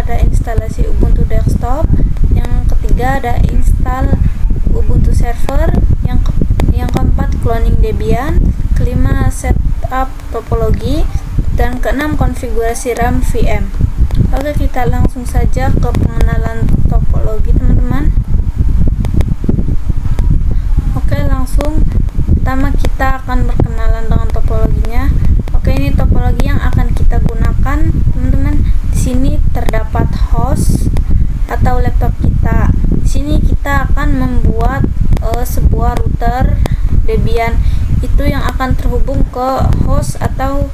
ada instalasi Ubuntu desktop, yang ketiga ada install Ubuntu server, yang keempat cloning Debian, kelima setup topologi, dan keenam konfigurasi RAM VM. Oke, kita langsung saja ke pengenalan topologi, teman-teman. Oke, langsung pertama kita akan berkenalan dengan topologinya. Oke, ini topologi yang akan kita gunakan, teman-teman. Di sini terdapat host atau laptop kita. Di sini kita akan membuat sebuah router Debian itu yang akan terhubung ke host atau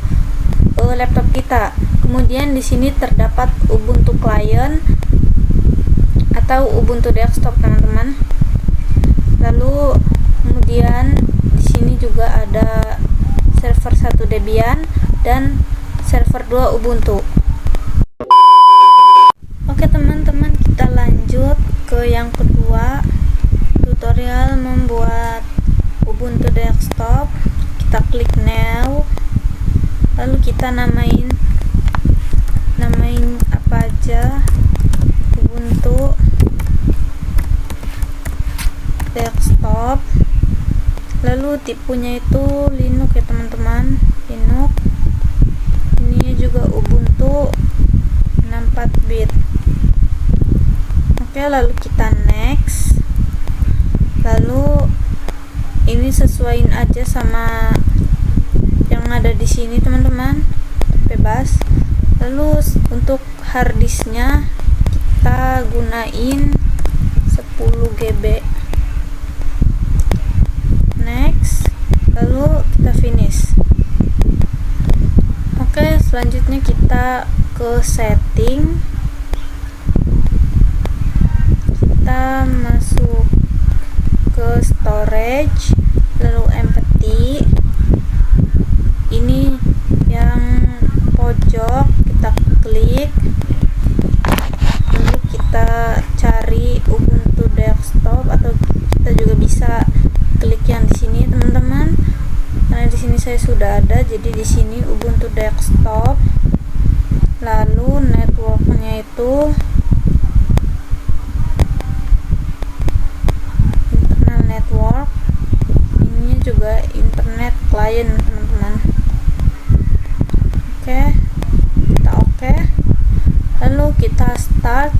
laptop kita. Kemudian di sini terdapat Ubuntu client atau Ubuntu desktop, teman-teman. Lalu kemudian di sini juga ada server 1 Debian dan server 2 Ubuntu. Oke, teman-teman, kita lanjut ke yang kedua, tutorial membuat Ubuntu desktop. Kita klik new, lalu kita namain apa aja, Ubuntu desktop. Lalu tipenya itu Linux ya, teman-teman, Linux. Ini juga Ubuntu 64 bit. Oke, lalu kita next. Lalu ini sesuaiin aja sama yang ada di sini, teman-teman, bebas. Lalu untuk harddisknya kita gunain 10 GB. Next, lalu kita finish. Oke, selanjutnya kita ke setting. Kita masuk ke storage, lalu empty. Ini yang pojok kita klik, lalu kita cari Ubuntu desktop, atau kita juga bisa klik yang di sini, teman-teman. Karena di sini saya sudah ada, jadi di sini Ubuntu desktop. Lalu networknya itu internal network. Ini juga internet client, teman-teman. Oke, kita oke. Lalu kita start.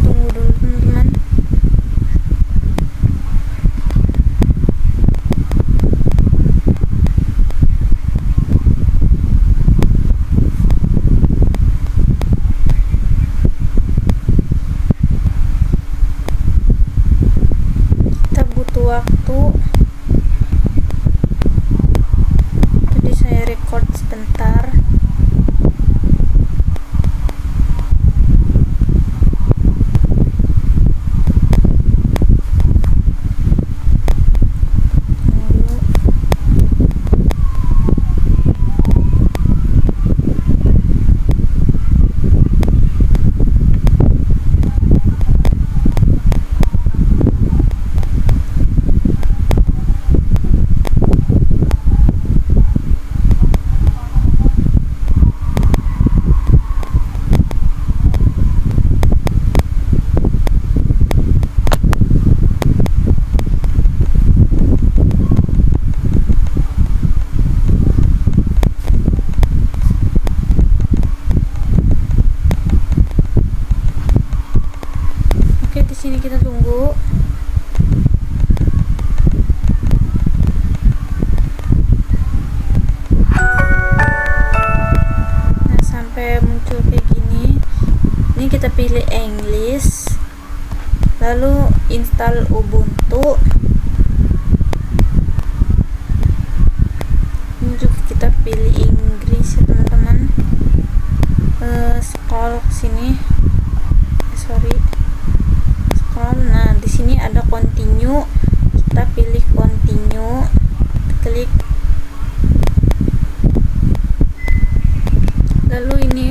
Tunggu dulu, teman-teman. Kita butuh waktu, jadi saya record sebentar. Sini kita tunggu. Nah, sampai muncul kayak gini. Ini kita pilih English, lalu install Ubuntu. Ini juga kita pilih Inggris ya, teman-teman. Scroll ke sini. Nah, di sini ada continue. Kita pilih continue, klik. Lalu ini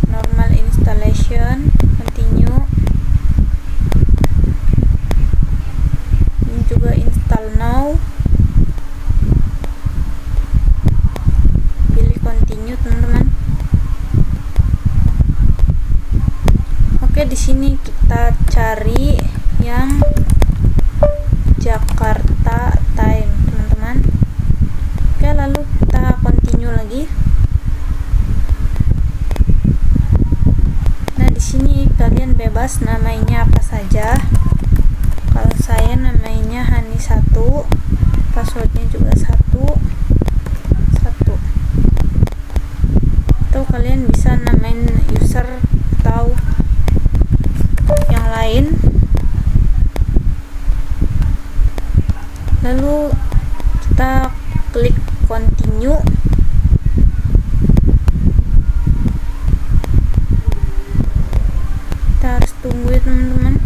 normal installation, continue. Ini juga install now. Oke, di sini kita cari yang Jakarta Time, teman-teman. Oke, lalu kita continue lagi. Nah, di sini kalian bebas namainya apa saja. Kalau saya namainya Hani1, passwordnya juga 1. Atau kalian bisa namain user atau yang lain. Lalu kita klik continue. Kita harus tunggu ya teman-teman.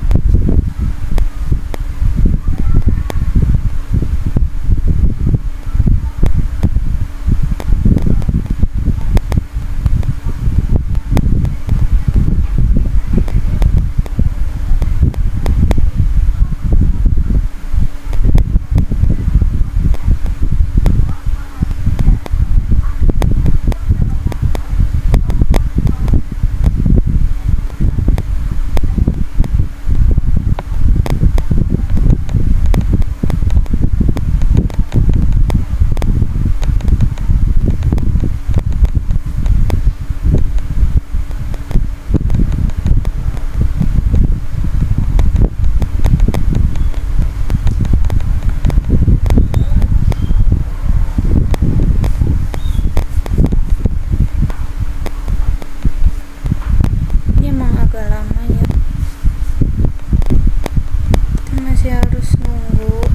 Harus nunggu.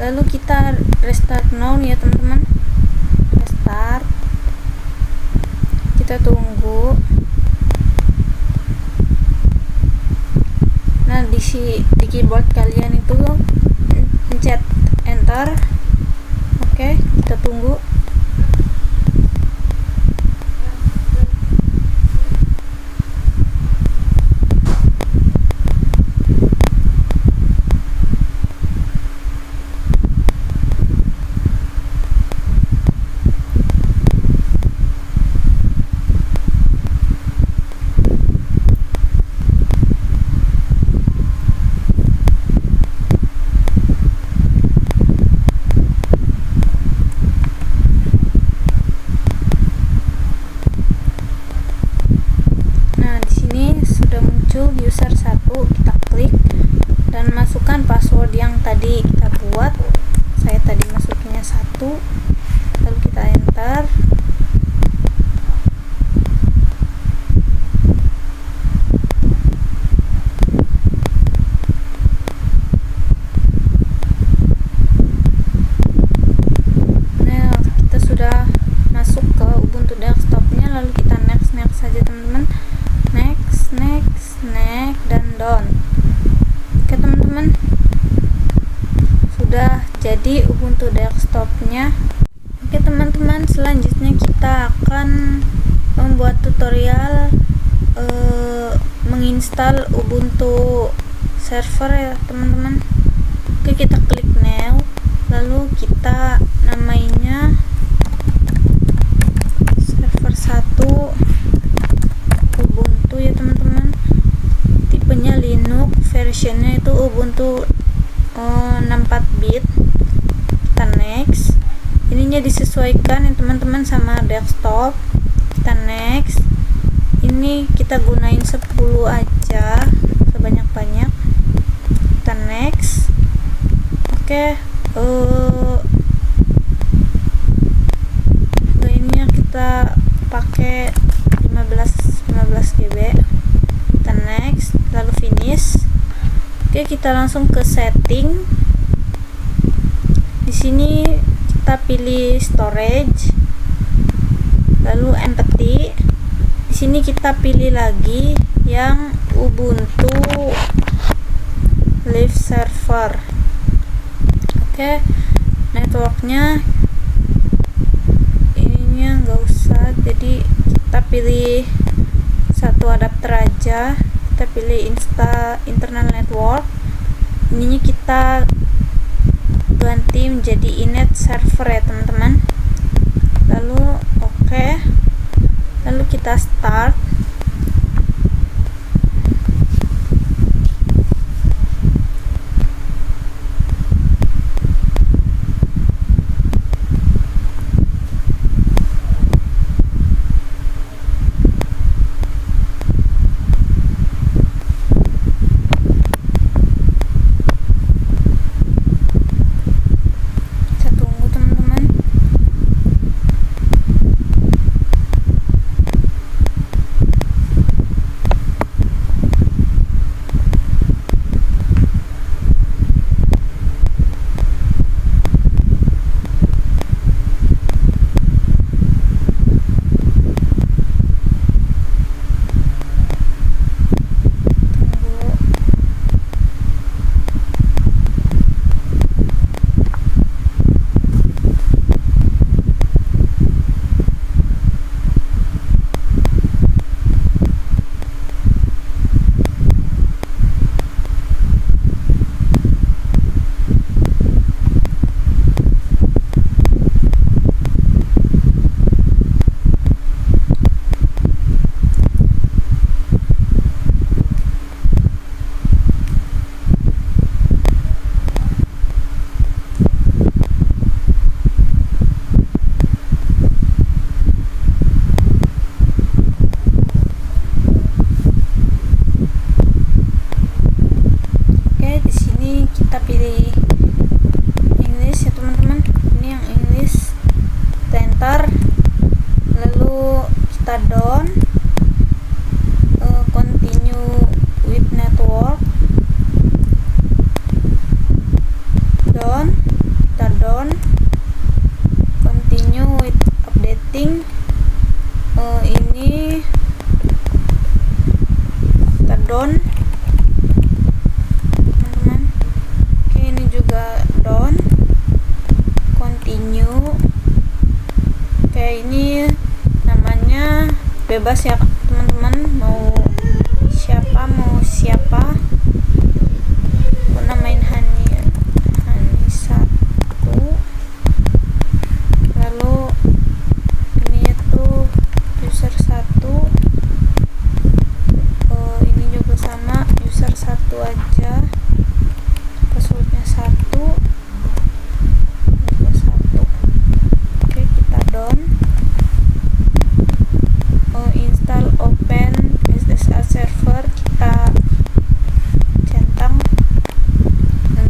Lalu kita restart now ya teman-teman. Restart, kita tunggu. Nah di keyboard kalian itu pencet enter. Oke, kita tunggu. password yang tadi kita buat. Saya tadi masukinnya 1, lalu kita enter. Nah, kita sudah masuk ke Ubuntu desktopnya, lalu kita next saja teman-teman. Next, dan done. Oke teman-teman, sudah jadi Ubuntu desktopnya. Oke teman-teman, selanjutnya kita akan membuat tutorial menginstal Ubuntu server ya teman-teman. Oke, kita klik new, lalu kita namainya server 1 Ubuntu ya teman-teman. Tipenya Linux, versionnya itu Ubuntu 64 bit. Kita next. Ininya disesuaikan ya teman-teman sama desktop. Kita next. Ini kita gunain 10 aja, sebanyak-banyak. Kita next. Oke, ininya kita pakai 15 GB. Kita next, lalu finish. Oke, kita langsung ke setting. Di sini kita pilih storage, lalu empty. Di sini kita pilih lagi yang Ubuntu Live Server. Oke, networknya ininya nggak usah, jadi kita pilih satu adapter aja. Kita pilih internal network. Ininya kita ganti menjadi inet server ya teman-teman. Lalu oke, lalu kita start. down teman-teman. Oke, ini juga down, continue. Oke, ini namanya bebas ya teman-teman, mau siapa aku namain Hani 1. lalu ini itu user 1, ini juga sama user 1 aja, passwordnya 1 juga 1. Oke, kita down. Install open SSH server, kita centang dan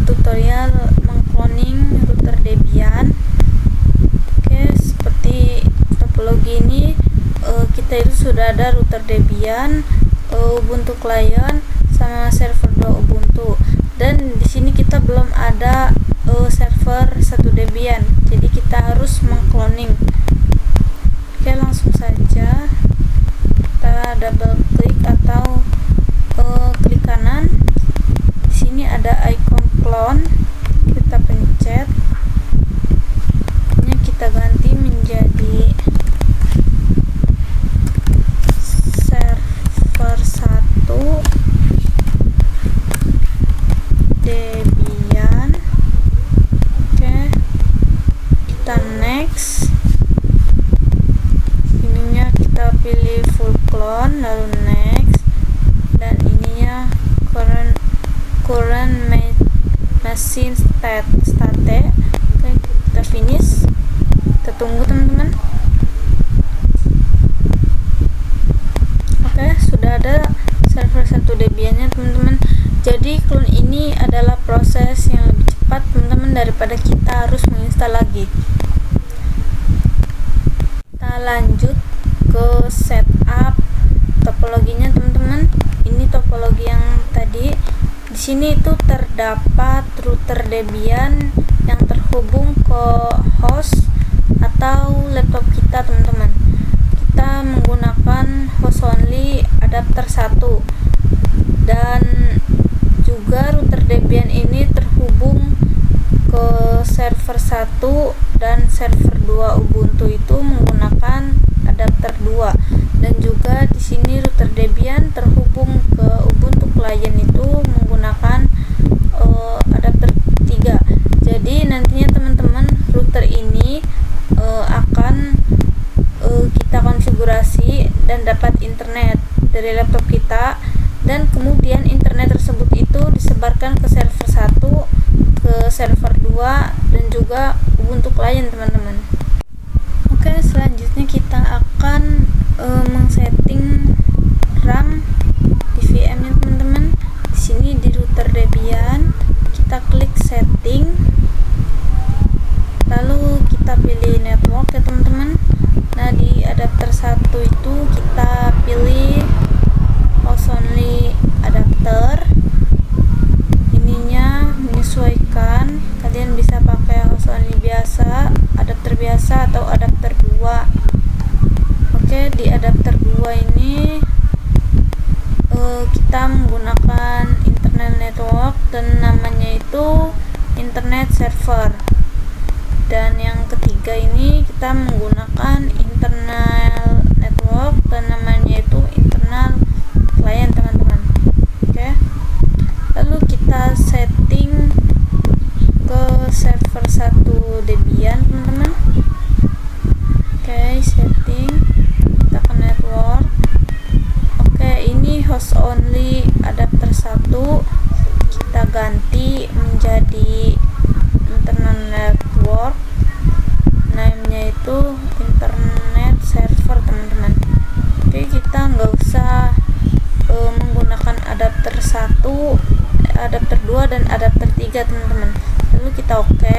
tutorial mengcloning router Debian. Oke, seperti topologi ini kita itu sudah ada router Debian, Ubuntu client sama server 2 Ubuntu, dan di sini kita belum ada server 1 Debian, jadi kita harus mengcloning. Oke, langsung saja kita double klik atau klik kanan. Di sini ada icon clone, kita pencet. Ini kita ganti menjadi server 1 Debian. Oke, kita next. Ininya kita pilih full clone, lalu next, dan ininya current machine state. Oke, kita finish. Kita tunggu teman-teman. Oke, sudah ada server 1 Debian-nya teman-teman. Jadi clone ini adalah proses yang lebih cepat teman-teman daripada kita harus menginstal lagi. Kita lanjut ke setup topologinya teman-teman. Ini topologi yang tadi. Di sini itu terdapat router Debian yang terhubung ke host atau laptop kita teman-teman. Kita menggunakan host only adapter 1, dan juga router Debian ini terhubung ke server 1 dan server 2 Ubuntu itu menggunakan adapter 2, dan juga di sini router Debian terhubung ke Ubuntu client itu menggunakan adapter 3. Jadi nantinya teman-teman router ini akan kita konfigurasi dan dapat internet dari laptop kita, dan kemudian internet tersebut itu disebarkan ke server 1, ke server 2, dan juga Ubuntu client teman-teman. Oke, selanjutnya kita akan mengsetting RAM di VM-nya teman-teman. Di sini di router Debian kita klik setting, lalu kita pilih network ya teman-teman. Nah, di adapter 1 itu kita pilih host only adapter. Ininya menyesuaikan, kalian bisa pakai host only biasa, adapter biasa, atau adapter 2. Oke, di adapter 2 ini kita menggunakan internal network, dan namanya itu internet server. Dan yang ketiga ini kita menggunakan internal network, dan namanya itu internal client teman-teman. Oke, lalu kita setting ke server 1 Debian teman-teman. Oke, setting, kita ke network. Oke, ini host only adapter 1 kita ganti menjadi internal network, namanya itu internet server teman-teman. Oke, kita nggak usah menggunakan adapter 1, adapter 2, dan adapter 3 teman-teman. Lalu kita oke.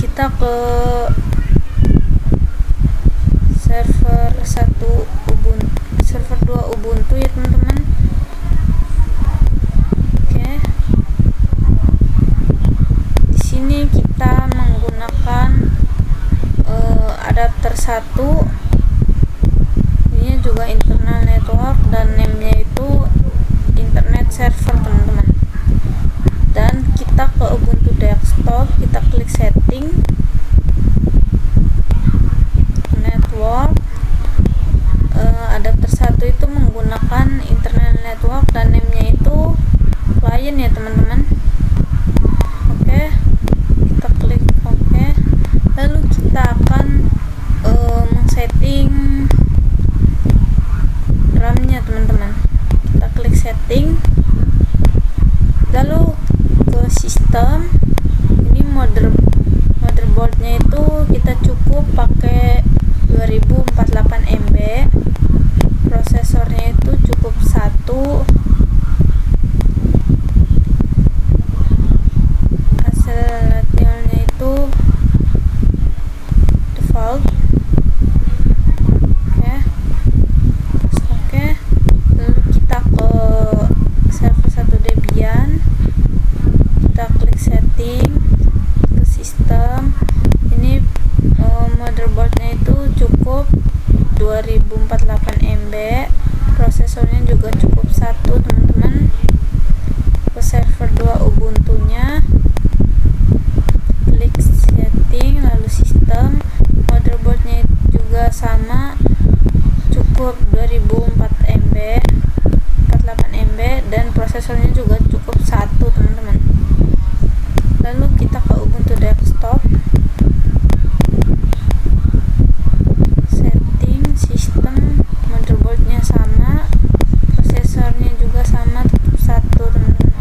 Kita ke server 1 Ubuntu, server 2 Ubuntu ya teman-teman. Oke, di sini kita menggunakan adapter 1, ini juga internal network, dan namanya itu internet server teman-teman. Dan kita ke Ubuntu desktop, kita klik setting, network. Adapter 1 itu menggunakan internet network, dan namanya itu client ya teman-teman. Oke, kita klik oke. Lalu kita akan men-setting RAM-nya teman-teman. Kita klik setting, lalu ke sistem. Ini motherboardnya itu kita cukup pakai 2048 MB. Prosesornya itu cukup 1. prosesornya juga cukup 1 teman-teman. Ke server 2 Ubuntu-nya, klik setting, lalu sistem. Motherboardnya juga sama, cukup 2004 MB 48 MB, dan prosesornya juga cukup 1 teman-teman. Lalu kita ke Ubuntu desktop, setting, sistem, motherboardnya sama, prosesornya juga sama, cukup 1 teman-teman.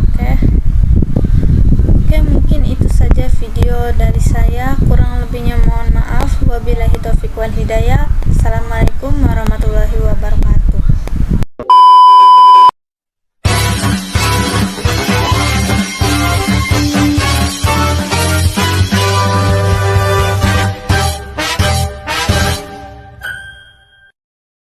Oke, mungkin itu saja video dari saya, kurang lebihnya mohon maaf. Wabillahi taufiq wal hidayah. Assalamualaikum warahmatullahi wabarakatuh.